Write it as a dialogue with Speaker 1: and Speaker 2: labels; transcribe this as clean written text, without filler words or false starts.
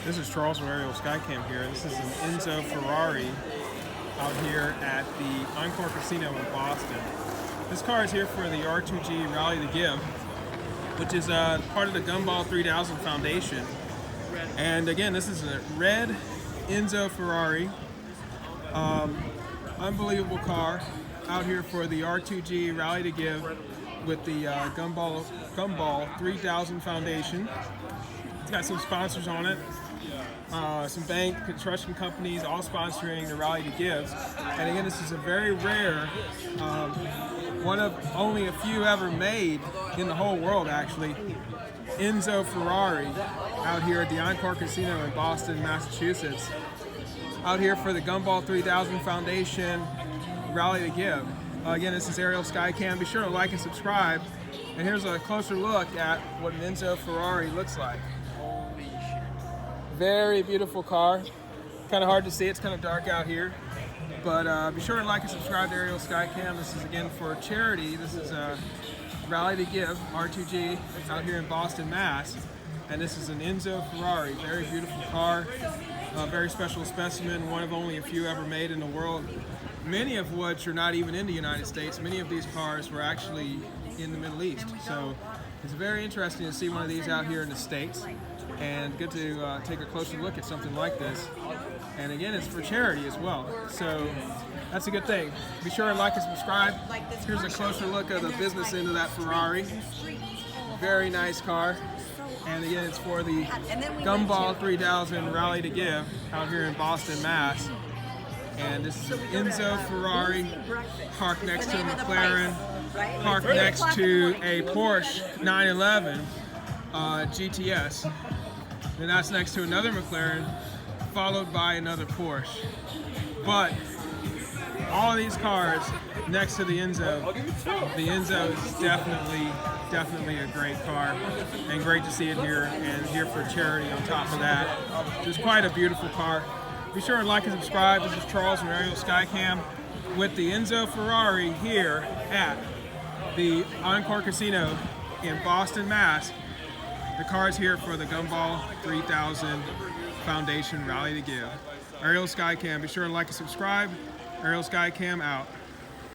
Speaker 1: This is Charles from Aerial Skycam here. This is an Enzo Ferrari out here at the Encore Casino in Boston. This car is here for the R2G Rally to Give, which is part of the Gumball 3000 Foundation. And again, this is a red Enzo Ferrari. Unbelievable car out here for the R2G Rally to Give with the Gumball 3000 Foundation. It's got some sponsors on it. Some bank, construction companies, all sponsoring the Rally to Give. And again, this is a very rare, one of only a few ever made in the whole world actually, Enzo Ferrari out here at the Encore Casino in Boston, Massachusetts. Out here for the Gumball 3000 Foundation Rally to Give. Again, this is Aerial Skycam. Be sure to like and subscribe. And here's a closer look at what an Enzo Ferrari looks like. Very beautiful car. Kind of hard to see, it's kind of dark out here. But be sure to like and subscribe to Aerial Skycam. This is again for charity. This is a Rally to Give, R2G, out here in Boston, Mass. And this is an Enzo Ferrari. Very beautiful car. A very special specimen, one of only a few ever made in the world. Many of which are not even in the United States. Many of these cars were actually in the Middle East. So it's very interesting to see one of these out here in the States. And good to take a closer look at something like this. And again, it's for charity as well. So that's a good thing. Be sure to like and subscribe. Here's a closer look at the business end of that Ferrari. Very nice car. And again, it's for the Gumball 3000 Rally to Give out here in Boston, Mass. And this is an Enzo Ferrari parked next to a McLaren, parked next to a Porsche 911 GTS. And that's next to another McLaren, followed by another Porsche. But all of these cars next to the Enzo is definitely a great car, and great to see it here, and here for charity on top of that. Just quite a beautiful car. Be sure to like and subscribe. This is Charles from Aerial Skycam with the Enzo Ferrari here at the Encore Casino in Boston, Mass. The car is here for the Gumball 3000 Foundation Rally to Give. Aerial Skycam. Be sure to like and subscribe. Aerial Skycam out.